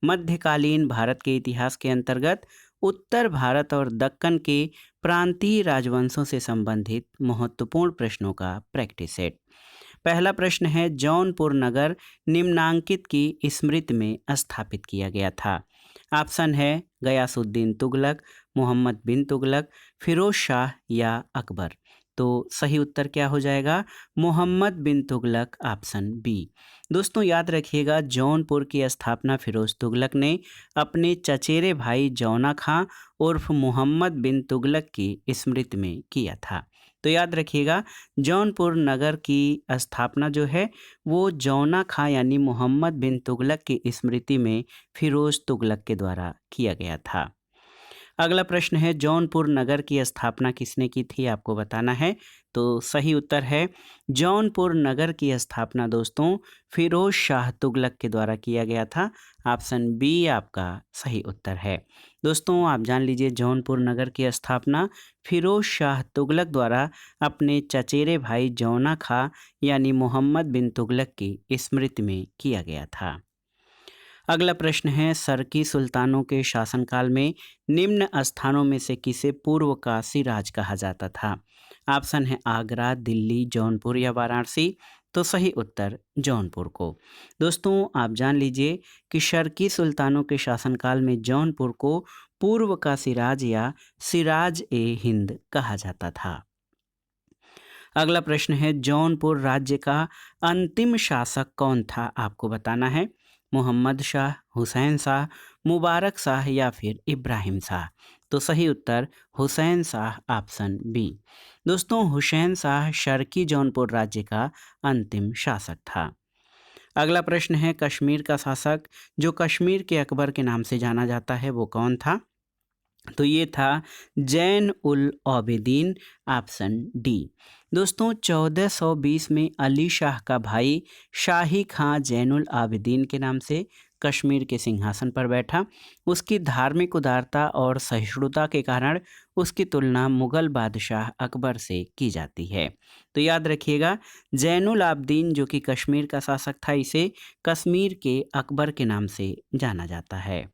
मध्यकालीन भारत के इतिहास के अंतर्गत उत्तर भारत और दक्कन के प्रांतीय राजवंशों से संबंधित महत्वपूर्ण प्रश्नों का प्रैक्टिस सेट। पहला प्रश्न है, जौनपुर नगर निम्नांकित की स्मृति में स्थापित किया गया था। ऑप्शन है गयासुद्दीन तुगलक, मोहम्मद बिन तुगलक, फिरोज शाह या अकबर। तो सही उत्तर क्या हो जाएगा? मोहम्मद बिन तुगलक, ऑप्शन बी। दोस्तों याद रखिएगा, जौनपुर की स्थापना फिरोज तुगलक ने अपने चचेरे भाई जौना खां उर्फ मोहम्मद बिन तुगलक की स्मृति में किया था। तो याद रखिएगा, जौनपुर नगर की स्थापना जो है वो जौना खां यानी मोहम्मद बिन तुगलक की स्मृति में फिरोज तुगलक के द्वारा किया गया था। अगला प्रश्न है, जौनपुर नगर की स्थापना किसने की थी? आपको बताना है। तो सही उत्तर है जौनपुर नगर की स्थापना दोस्तों फिरोज शाह तुगलक के द्वारा किया गया था। ऑप्शन बी आपका सही उत्तर है। दोस्तों आप जान लीजिए, जौनपुर नगर की स्थापना फिरोज शाह तुगलक द्वारा अपने चचेरे भाई जौना खां यानी मोहम्मद बिन तुगलक की स्मृति में किया गया था। अगला प्रश्न है, सरकी सुल्तानों के शासनकाल में निम्न स्थानों में से किसे पूर्व का सिराज कहा जाता था? ऑप्शन है आगरा, दिल्ली, जौनपुर या वाराणसी। तो सही उत्तर जौनपुर को। दोस्तों आप जान लीजिए कि शर्की सुल्तानों के शासनकाल में जौनपुर को पूर्व का सिराज या सिराज ए हिंद कहा जाता था। अगला प्रश्न है, जौनपुर राज्य का अंतिम शासक कौन था? आपको बताना है। मोहम्मद शाह, हुसैन शाह, मुबारक शाह या फिर इब्राहिम शाह। तो सही उत्तर हुसैन शाह, ऑप्शन बी। दोस्तों हुसैन शाह शर्की जौनपुर राज्य का अंतिम शासक था। अगला प्रश्न है, कश्मीर का शासक जो कश्मीर के अकबर के नाम से जाना जाता है वो कौन था? तो ये था जैन उल आबिदीन, ऑप्शन डी। दोस्तों 1420 में अली शाह का भाई शाही खां जैनुल आबिदीन के नाम से कश्मीर के सिंहासन पर बैठा। उसकी धार्मिक उदारता और सहिष्णुता के कारण उसकी तुलना मुगल बादशाह अकबर से की जाती है। तो याद रखिएगा, जैनुल आबिदीन जो कि कश्मीर का शासक था, इसे कश्मीर के अकबर के नाम से जाना जाता है।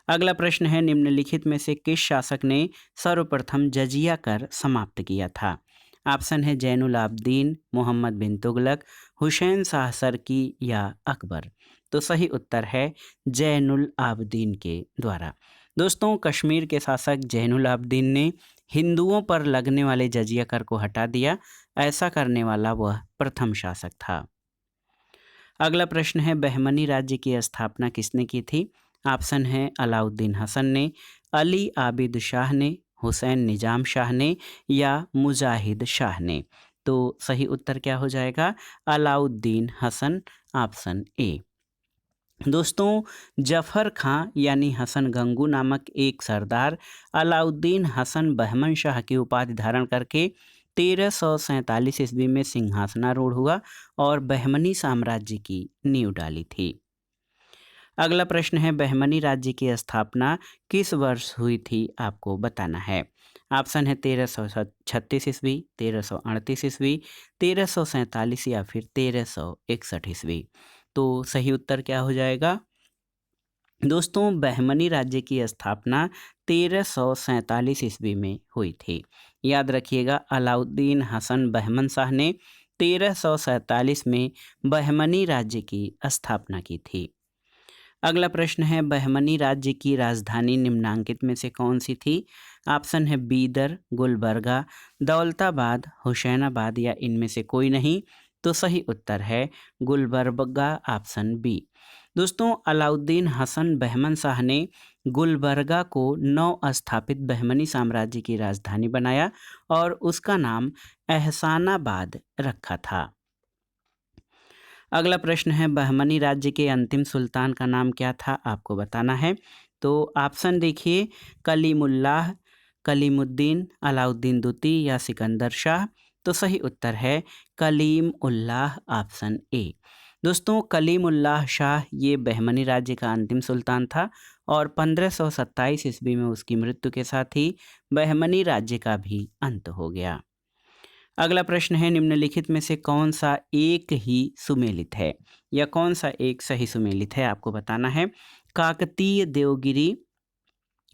अगला प्रश्न है, निम्नलिखित में से किस शासक ने सर्वप्रथम जजिया कर समाप्त किया था? ऑप्शन है जैनुल आबिदीन, मोहम्मद बिन तुगलक, हुसैन शाह सरकी या अकबर। तो सही उत्तर है जैनुल आबिदीन के द्वारा। दोस्तों कश्मीर के शासक जैनुल आबिदीन ने हिंदुओं पर लगने वाले जजिया कर को हटा दिया। ऐसा करने वाला वह प्रथम शासक था। अगला प्रश्न है, बहमनी राज्य की स्थापना किसने की थी? ऑप्शन है अलाउद्दीन हसन ने, अली आबिद शाह ने, हुसैन निजाम शाह ने या मुजाहिद शाह ने। तो सही उत्तर क्या हो जाएगा? Alauddin Hasan, option A. दोस्तों जफर खां यानी हसन गंगू नामक एक सरदार अलाउद्दीन हसन बहमन शाह की उपाधि धारण करके 1347 ईस्वी में सिंहासनारूढ़ हुआ और बहमनी साम्राज्य की नींव डाली थी। अगला प्रश्न है, बहमनी राज्य की स्थापना किस वर्ष हुई थी? आपको बताना है। ऑप्शन है 1336 ईस्वी, 1338 ईस्वी, 1347 या फिर 1361 ईस्वी। तो सही उत्तर क्या हो जाएगा? दोस्तों बहमनी राज्य की स्थापना 1347 ईस्वी में हुई थी। याद रखिएगा, अलाउद्दीन हसन बहमन शाह ने 1347 में बहमनी राज्य की स्थापना की थी। अगला प्रश्न है, बहमनी राज्य की राजधानी निम्नांकित में से कौन सी थी? ऑप्शन है बीदर, गुलबर्गा, दौलताबाद, हुसैनाबाद या इनमें से कोई नहीं। तो सही उत्तर है गुलबर्गा, ऑप्शन बी। दोस्तों अलाउद्दीन हसन बहमन शाह ने गुलबर्गा को नव स्थापित बहमनी साम्राज्य की राजधानी बनाया और उसका नाम एहसानाबाद रखा था। अगला प्रश्न है, बहमनी राज्य के अंतिम सुल्तान का नाम क्या था? आपको बताना है। तो ऑप्शन देखिए, कलीमुल्लाह, कलीमुद्दीन, अलाउद्दीन दुती या सिकंदर शाह। तो सही उत्तर है कलीम उल्लाह, ऑप्शन ए। दोस्तों कलीमुल्लाह शाह ये बहमनी राज्य का अंतिम सुल्तान था और 1527 ईस्वी में उसकी मृत्यु के साथ ही बहमनी राज्य का भी अंत हो गया। अगला प्रश्न है, निम्नलिखित में से कौन सा एक ही सुमेलित है या कौन सा एक सही सुमेलित है, आपको बताना है। काकतीय देवगिरी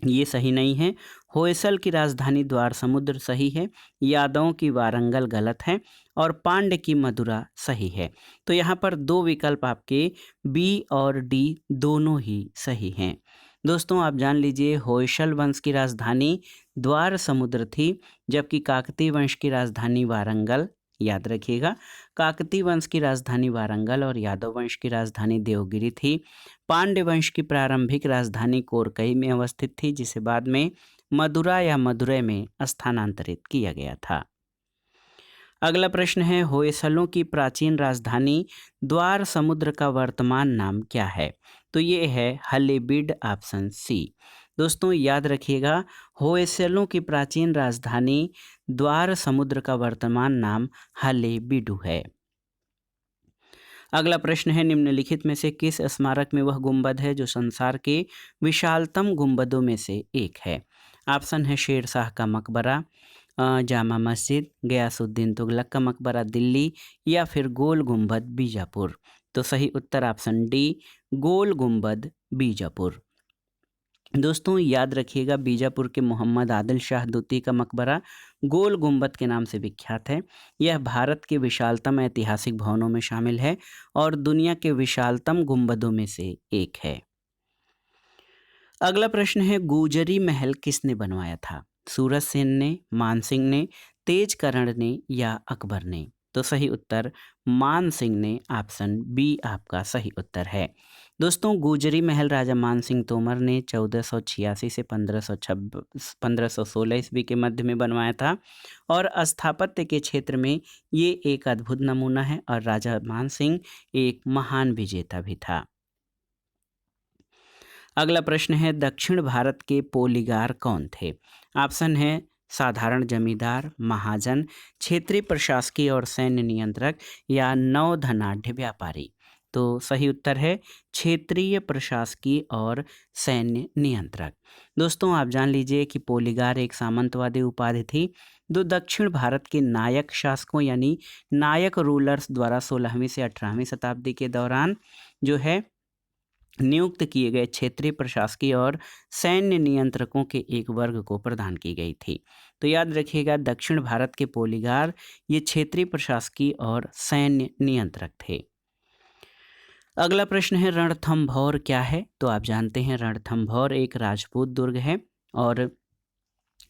ये सही नहीं है। होयसल की राजधानी द्वार समुद्र सही है। यादवों की वारंगल गलत है और पांड्य की मदुरा सही है। तो यहाँ पर दो विकल्प आपके बी और डी दोनों ही सही हैं। दोस्तों आप जान लीजिए, होयसल वंश की राजधानी द्वार समुद्र थी, जबकि काकतीय वंश की राजधानी वारंगल, याद रखिएगा, काकतीय वंश की राजधानी वारंगल और यादव वंश की राजधानी देवगिरी थी। पांड्य वंश की प्रारंभिक राजधानी कोरकई में अवस्थित थी, जिसे बाद में मदुरा या मदुरै में स्थानांतरित किया गया था। अगला प्रश्न है, होयसलों की प्राचीन राजधानी द्वार समुद्र का वर्तमान नाम क्या है? तो ये है हलेबीड, ऑप्शन सी। दोस्तों याद रखिएगा, होयसलों की प्राचीन राजधानी द्वार समुद्र का वर्तमान नाम हलेबीडु है। अगला प्रश्न है, निम्नलिखित में से किस स्मारक में वह गुंबद है जो संसार के विशालतम गुंबदों में से एक है? ऑप्शन है शेर शाह का मकबरा, जामा मस्जिद, गयासुद्दीन तुगलक का मकबरा दिल्ली, या फिर गोल गुंबद बीजापुर। तो सही उत्तर ऑप्शन डी, गोल गुंबद बीजापुर। दोस्तों याद रखिएगा, बीजापुर के मोहम्मद आदिल शाह द्वितीय का मकबरा गोल गुंबद के नाम से विख्यात है। यह भारत के विशालतम ऐतिहासिक भवनों में शामिल है और दुनिया के विशालतम गुंबदों में से एक है। अगला प्रश्न है, गुजरी महल किसने बनवाया था? सूरज सेन ने, मानसिंह ने, तेजकर्ण ने या अकबर ने? तो सही उत्तर मानसिंह ने, ऑप्शन बी आपका सही उत्तर है। दोस्तों गुजरी महल राजा मानसिंह तोमर ने 1486 से 1516 ईस्वी के मध्य में बनवाया था और स्थापत्य के क्षेत्र में ये एक अद्भुत नमूना है और राजा मानसिंह एक महान विजेता भी था। अगला प्रश्न है, दक्षिण भारत के पोलीगार कौन थे? ऑप्शन है साधारण जमींदार, महाजन, क्षेत्रीय प्रशासकीय और सैन्य नियंत्रक या नौधनाढ़ व्यापारी। तो सही उत्तर है क्षेत्रीय प्रशासकीय और सैन्य नियंत्रक। दोस्तों आप जान लीजिए कि पोलीगार एक सामंतवादी उपाधि थी जो दक्षिण भारत के नायक शासकों यानी नायक रूलर्स द्वारा 16वीं से 18वीं शताब्दी के दौरान जो है नियुक्त किए गए क्षेत्रीय प्रशासकीय और सैन्य नियंत्रकों के एक वर्ग को प्रदान की गई थी। तो याद रखिएगा, दक्षिण भारत के पोलीगार ये क्षेत्रीय प्रशासकीय और सैन्य नियंत्रक थे। अगला प्रश्न है, रणथंभौर क्या है? तो आप जानते हैं रणथंभौर एक राजपूत दुर्ग है और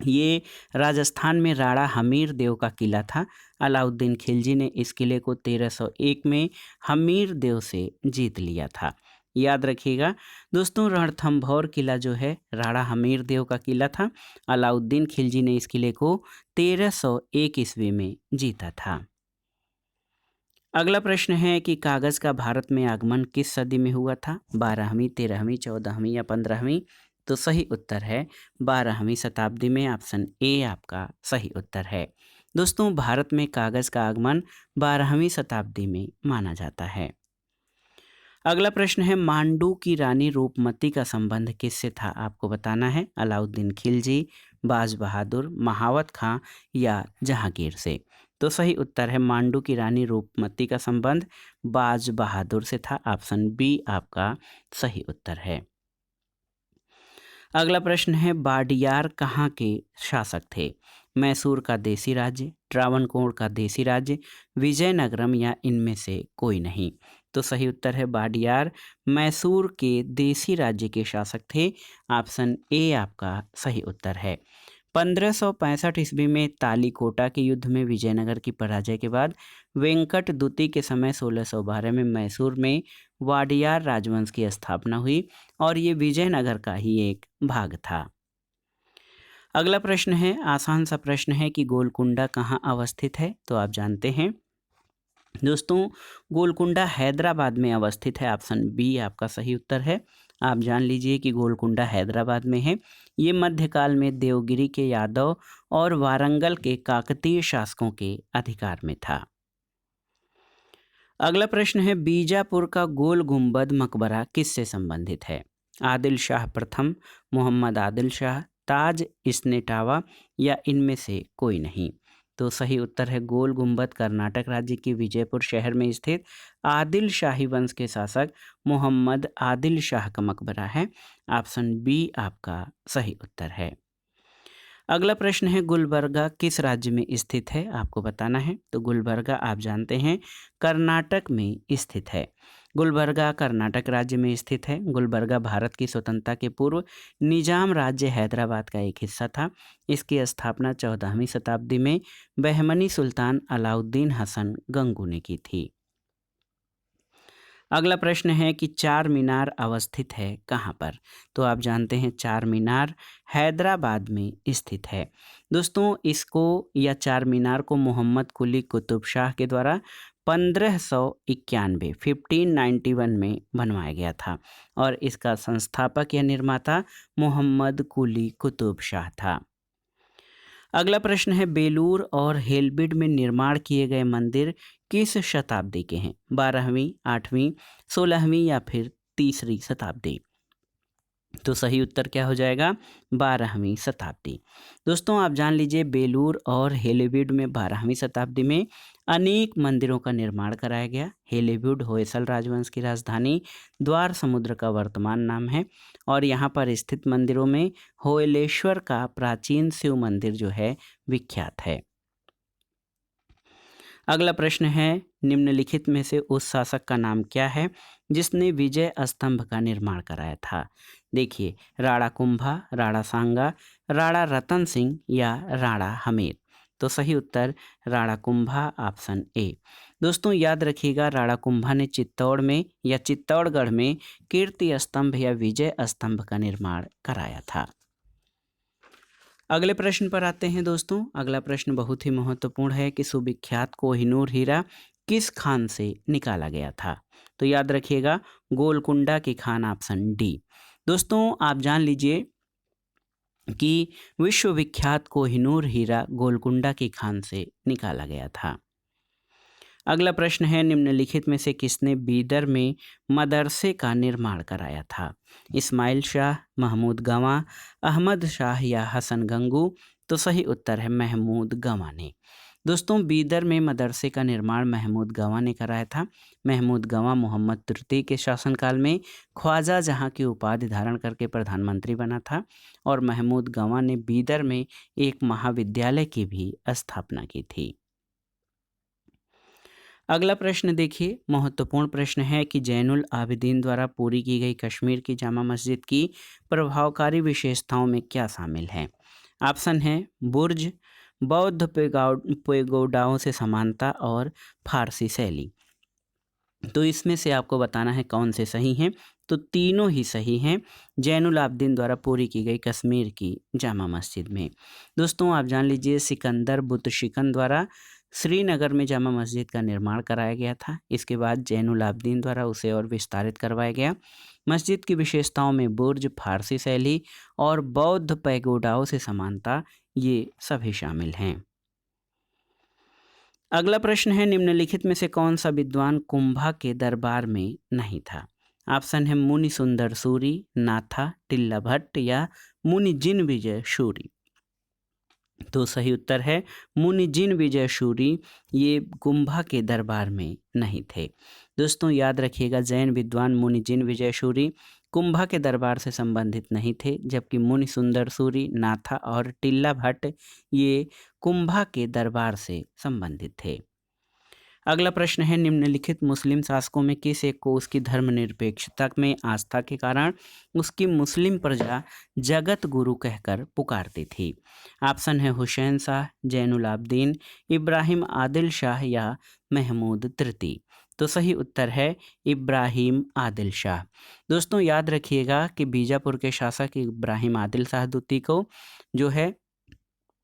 ये राजस्थान में राणा हमीर देव का किला था। अलाउद्दीन खिलजी ने इस किले को 1301 में हमीर देव से जीत लिया था। याद रखिएगा दोस्तों, रणथंभौर किला जो है राणा हमीर देव का किला था। अलाउद्दीन खिलजी ने इस किले को 1301 ईस्वी में जीता था। अगला प्रश्न है कि कागज़ का भारत में आगमन किस सदी में हुआ था? 12वीं, 13वीं, 14वीं या 15वीं? तो सही उत्तर है 12वीं शताब्दी में, ऑप्शन ए आपका सही उत्तर है। दोस्तों भारत में कागज़ का आगमन 12वीं शताब्दी में माना जाता है। अगला प्रश्न है, मांडू की रानी रूपमती का संबंध किससे था? आपको बताना है। अलाउद्दीन खिलजी, बाज बहादुर, महावत खां या जहांगीर से? तो सही उत्तर है मांडू की रानी रूपमती का संबंध बाज बहादुर से था। ऑप्शन बी आपका सही उत्तर है। अगला प्रश्न है, बाडियार कहाँ के शासक थे? मैसूर का देसी राज्य, ट्रावनकोर का देसी राज्य, विजयनगरम या इनमें से कोई नहीं? तो सही उत्तर है बाडियार मैसूर के देसी राज्य के शासक थे। ऑप्शन ए आपका सही उत्तर है। 1565 ईस्वी में तालीकोटा के युद्ध में विजयनगर की पराजय के बाद वेंकट द्वितीय के समय 1612 में मैसूर में वाडियार राजवंश की स्थापना हुई और ये विजयनगर का ही एक भाग था। अगला प्रश्न है, आसान सा प्रश्न है कि गोलकुंडा कहाँ अवस्थित है? तो आप जानते हैं दोस्तों गोलकुंडा हैदराबाद में अवस्थित है। ऑप्शन बी आपका सही उत्तर है। आप जान लीजिए कि गोलकुंडा हैदराबाद में है। ये मध्यकाल में देवगिरी के यादव और वारंगल के काकतीय शासकों के अधिकार में था। अगला प्रश्न है, बीजापुर का गोल गुंबद मकबरा किससे संबंधित है? आदिल शाह प्रथम, मोहम्मद आदिल शाह, ताज इस्नेटावा या इनमें से कोई नहीं? तो सही उत्तर है गोल गुंबद कर्नाटक राज्य के विजयपुर शहर में स्थित आदिल शाही वंश के शासक मोहम्मद आदिल शाह का मकबरा है। ऑप्शन बी आपका सही उत्तर है। अगला प्रश्न है गुलबर्गा किस राज्य में स्थित है, आपको बताना है। तो गुलबर्गा आप जानते हैं कर्नाटक में स्थित है। गुलबर्गा कर्नाटक राज्य में स्थित है। गुलबर्गा भारत की स्वतंत्रता के पूर्व निजाम राज्य हैदराबाद का एक हिस्सा था। इसकी स्थापना 14वीं शताब्दी में बहमनी सुल्तान अलाउद्दीन हसन गंगू ने की थी। अगला प्रश्न है कि चार मीनार अवस्थित है कहाँ पर। तो आप जानते हैं चार मीनार हैदराबाद में स्थित है। दोस्तों इसको या चार मीनार को मोहम्मद कुली कुतुब शाह के द्वारा 1591 में बनवाया गया था और इसका संस्थापक या निर्माता मोहम्मद कुली कुतुब शाह था। अगला प्रश्न है बेलूर और हेलबिड में निर्माण किए गए मंदिर किस शताब्दी के हैं, 12वीं, 8वीं, 16वीं या फिर तीसरी शताब्दी। तो सही उत्तर क्या हो जाएगा, 12वीं शताब्दी। दोस्तों आप जान लीजिए बेलूर और हेलीवुड में 12वीं शताब्दी में अनेक मंदिरों का निर्माण कराया गया। हेलीवुड होयसल राजवंश की राजधानी द्वार समुद्र का वर्तमान नाम है और यहाँ पर स्थित मंदिरों में होयलेश्वर का प्राचीन शिव मंदिर जो है विख्यात है। अगला प्रश्न है निम्नलिखित में से उस शासक का नाम क्या है जिसने विजय स्तंभ का निर्माण कराया था। देखिए राणा कुंभा, राणा सांगा, राणा रतन सिंह या राणा हमीर। तो सही उत्तर राणा कुंभा ऑप्शन ए। दोस्तों याद रखिएगा राणा कुंभा ने चित्तौड़ में या चित्तौड़गढ़ में कीर्ति स्तंभ या विजय स्तंभ का निर्माण कराया था। अगले प्रश्न पर आते हैं दोस्तों। अगला प्रश्न बहुत ही महत्वपूर्ण है कि सुविख्यात कोहिनूर हीरा किस खान से निकाला गया था। तो याद रखिएगा गोलकुंडा की खान ऑप्शन डी। दोस्तों आप जान लीजिए कि विश्वविख्यात कोहिनूर हीरा गोलकुंडा की खान से निकाला गया था। अगला प्रश्न है निम्नलिखित में से किसने बीदर में मदरसे का निर्माण कराया था। इस्माइल शाह, महमूद गवां, अहमद शाह या हसन गंगू। तो सही उत्तर है महमूद गवां ने। दोस्तों बीदर में मदरसे का निर्माण महमूद गवां ने कराया था। महमूद गवां मोहम्मद तृतीय के शासनकाल में ख्वाजा जहां की उपाधि धारण करके प्रधानमंत्री बना था और महमूद गवां ने बीदर में एक महाविद्यालय की भी स्थापना की थी। अगला प्रश्न देखिए महत्वपूर्ण प्रश्न है कि जैनुल आबिदीन द्वारा पूरी की गई कश्मीर की जामा मस्जिद की प्रभावकारी विशेषताओं में क्या शामिल है। ऑप्शन है बुर्ज, बौद्ध पेगोडाओं से समानता और फारसी शैली। तो इसमें से आपको बताना है कौन से सही हैं। तो तीनों ही सही हैं जैनुल आबिदीन द्वारा पूरी की गई कश्मीर की जामा मस्जिद में। दोस्तों आप जान लीजिए सिकंदर बुत शिकन द्वारा श्रीनगर में जामा मस्जिद का निर्माण कराया गया था। इसके बाद जैनुल आबिदीन द्वारा उसे और विस्तारित करवाया गया। मस्जिद की विशेषताओं में बुर्ज, फारसी शैली और बौद्ध पैगोडाओं से समानता ये सभी शामिल हैं। अगला प्रश्न है निम्नलिखित में से कौन सा विद्वान कुंभा के दरबार में नहीं था। ऑप्शन है मुनि सुंदर सूरी, नाथा, टिल्ला भट्ट या मुनि जिन विजय शूरी। तो सही उत्तर है मुनि जिन विजय शूरी ये कुंभा के दरबार में नहीं थे। दोस्तों याद रखिएगा जैन विद्वान मुनि जिन विजय शूरी कुंभा के दरबार से संबंधित नहीं थे, जबकि मुनि सुंदर सूरी, नाथा और टिल्ला भट्ट ये कुंभा के दरबार से संबंधित थे। अगला प्रश्न है निम्नलिखित मुस्लिम शासकों में किस एक को उसकी धर्मनिरपेक्षता में आस्था के कारण उसकी मुस्लिम प्रजा जगत गुरु कहकर पुकारती थी। ऑप्शन है हुसैन शाह, जैनुल आबिदीन, इब्राहिम आदिल शाह या महमूद तृतीय। तो सही उत्तर है इब्राहिम आदिल शाह। दोस्तों याद रखिएगा कि बीजापुर के शासक इब्राहिम आदिल शाह द्वितीय को जो है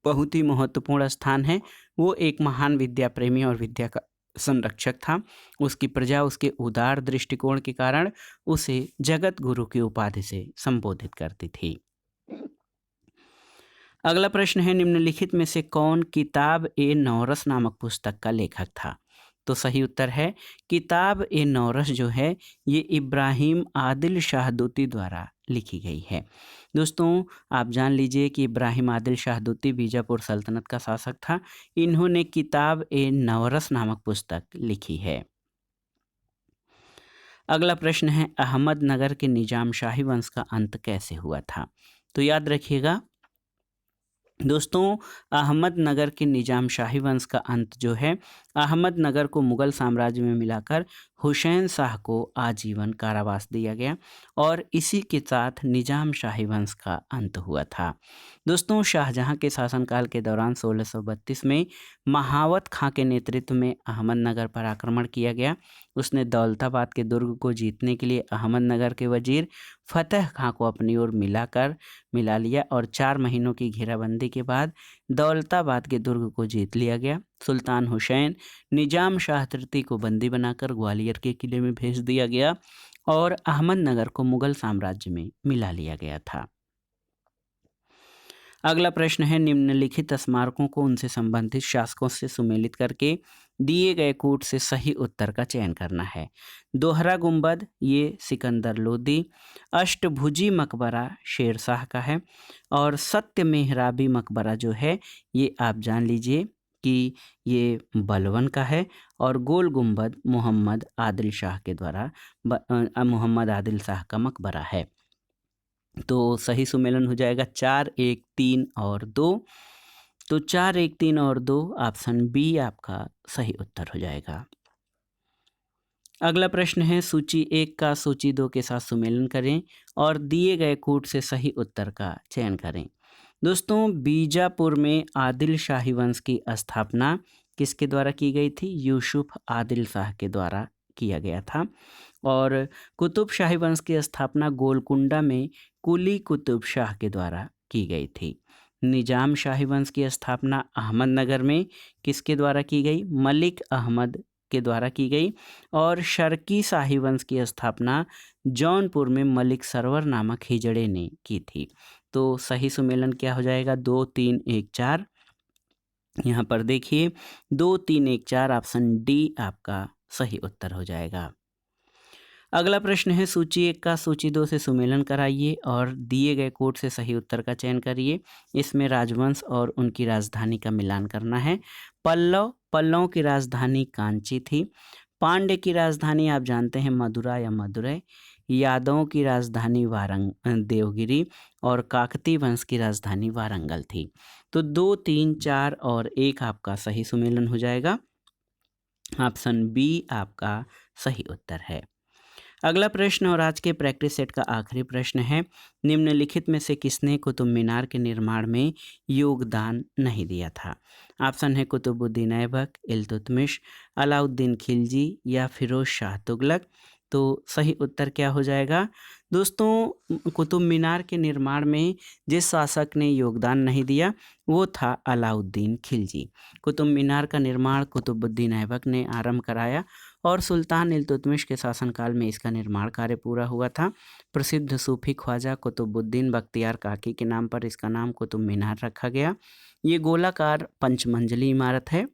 बहुत ही महत्वपूर्ण स्थान है। वो एक महान विद्या प्रेमी और विद्या का संरक्षक था। उसकी प्रजा उसके उदार दृष्टिकोण के कारण उसे जगत गुरु की उपाधि से संबोधित करती थी। अगला प्रश्न है निम्नलिखित में से कौन किताब ए नौरस नामक पुस्तक का लेखक था। तो सही उत्तर है किताब ए नौरस जो है ये इब्राहिम आदिल शाहदूती द्वारा लिखी गई है। दोस्तों, आप जान लीजिए कि इब्राहिम आदिल शाहदूती बीजापुर सल्तनत का शासक था। इन्होंने किताब ए नवरस नामक पुस्तक लिखी है। अगला प्रश्न है अहमदनगर के निजाम शाही वंश का अंत कैसे हुआ था? तो याद रखिएगा दोस्तों, अहमदनगर के निजाम शाही वंश का अंत जो है अहमदनगर को मुगल साम्राज्य में मिलाकर हुसैन शाह को आजीवन कारावास दिया गया और इसी के साथ निजाम शाही वंश का अंत हुआ था। दोस्तों, शाहजहां के शासनकाल के दौरान 1632 में महावत खां के नेतृत्व में अहमदनगर पर आक्रमण किया गया। उसने दौलताबाद के दुर्ग को जीतने के लिए अहमदनगर के वजीर फतेह खां को अपनी ओर मिला लिया और 4 महीनों की घेराबंदी के बाद दौलताबाद के दुर्ग को जीत लिया गया। सुल्तान हुसैन निजाम शाह तृतीय को बंदी बनाकर ग्वालियर के किले में भेज दिया गया और अहमदनगर को मुगल साम्राज्य में मिला लिया गया था। अगला प्रश्न है निम्नलिखित स्मारकों को उनसे संबंधित शासकों से सुमेलित करके दिए गए कूट से सही उत्तर का चयन करना है। दोहरा गुंबद ये सिकंदर लोदी, अष्टभुजी मकबरा शेरशाह का है और सत्य मेहराबी मकबरा जो है ये आप जान लीजिए कि ये बलवन का है और गोल गुंबद मोहम्मद आदिल शाह के द्वारा मोहम्मद आदिल शाह का मकबरा है। तो सही सुमेलन हो जाएगा 4, 1, 3 और 2। तो 4, 1, 3 और 2 ऑप्शन बी आपका सही उत्तर हो जाएगा। अगला प्रश्न है सूची 1 का सूची 2 के साथ सुमेलन करें और दिए गए कूट से सही उत्तर का चयन करें। दोस्तों, बीजापुर में आदिल शाही वंश की स्थापना किसके द्वारा की गई थी? यूसुफ आदिल शाह के द्वारा किया गया था। और कुतुब शाही वंश की स्थापना गोलकुंडा में कुली कुतुब शाह के द्वारा की गई थी। निजाम शाही वंश की स्थापना अहमदनगर में किसके द्वारा की गई? मलिक अहमद के द्वारा की गई। और शर्की शाही वंश की स्थापना जौनपुर में मलिक सरवर नामक हिजड़े ने की थी। तो सही सुमेलन क्या हो जाएगा? 2, 3, 1, 4। यहाँ पर देखिए 2, 3, 1, 4 ऑप्शन डी आपका सही उत्तर हो जाएगा। अगला प्रश्न है सूची 1 का सूची 2 से सुमेलन कराइए और दिए गए कोड से सही उत्तर का चयन करिए। इसमें राजवंश और उनकी राजधानी का मिलान करना है। पल्लव की राजधानी कांची थी। पांड्य की राजधानी आप जानते हैं मदुरा या मदुरै। यादवों की राजधानी देवगिरी और काकती वंश की राजधानी वारंगल थी। तो 2, 3, 4 और 1 आपका सही सुमेलन हो जाएगा। ऑप्शन बी आपका सही उत्तर है। अगला प्रश्न और आज के प्रैक्टिस सेट का आखिरी प्रश्न है निम्नलिखित में से किसने कुतुब मीनार के निर्माण में योगदान नहीं दिया था? ऑप्शन है कुतुबुद्दीन ऐबक, इल्तुतमिश, अलाउद्दीन खिलजी या फिरोज शाह तुगलक। तो सही उत्तर क्या हो जाएगा? दोस्तों, कुतुब मीनार के निर्माण में जिस शासक ने योगदान नहीं दिया वो था अलाउद्दीन खिलजी। कुतुब मीनार का निर्माण कुतुबुद्दीन ऐबक ने आरंभ कराया और सुल्तान इल्तुतमिश के शासनकाल में इसका निर्माण कार्य पूरा हुआ था। प्रसिद्ध सूफी ख्वाजा कुतुबुद्दीन बख्तियार काकी के नाम पर इसका नाम कुतुब मीनार रखा गया। ये गोलाकार पंचमंजिली इमारत है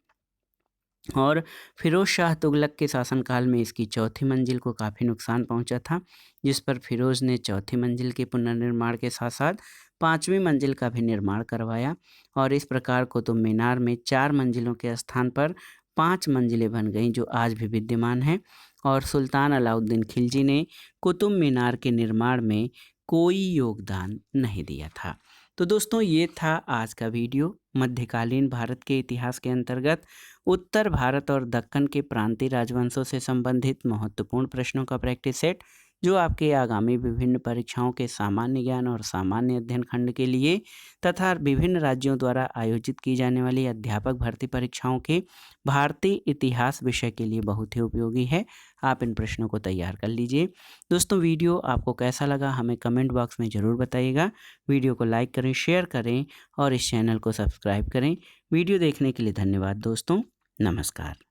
और फिरोज शाह तुगलक के शासनकाल में इसकी चौथी मंजिल को काफ़ी नुकसान पहुंचा था, जिस पर फिरोज ने चौथी मंजिल के पुनर्निर्माण के साथ साथ 5वीं मंजिल का भी निर्माण करवाया और इस प्रकार कुतुब मीनार में 4 मंजिलों के स्थान पर 5 मंजिलें बन गईं जो आज भी विद्यमान हैं। और सुल्तान अलाउद्दीन खिलजी ने कुतुब मीनार के निर्माण में कोई योगदान नहीं दिया था। तो दोस्तों, ये था आज का वीडियो मध्यकालीन भारत के इतिहास के अंतर्गत उत्तर भारत और दक्कन के प्रांतीय राजवंशों से संबंधित महत्वपूर्ण प्रश्नों का प्रैक्टिस सेट, जो आपके आगामी विभिन्न परीक्षाओं के सामान्य ज्ञान और सामान्य अध्ययन खंड के लिए तथा विभिन्न राज्यों द्वारा आयोजित की जाने वाली अध्यापक भर्ती परीक्षाओं के भारतीय इतिहास विषय के लिए बहुत ही उपयोगी है। आप इन प्रश्नों को तैयार कर लीजिए। दोस्तों, वीडियो आपको कैसा लगा हमें कमेंट बॉक्स में ज़रूर बताइएगा। वीडियो को लाइक करें, शेयर करें और इस चैनल को सब्सक्राइब करें। वीडियो देखने के लिए धन्यवाद दोस्तों। नमस्कार।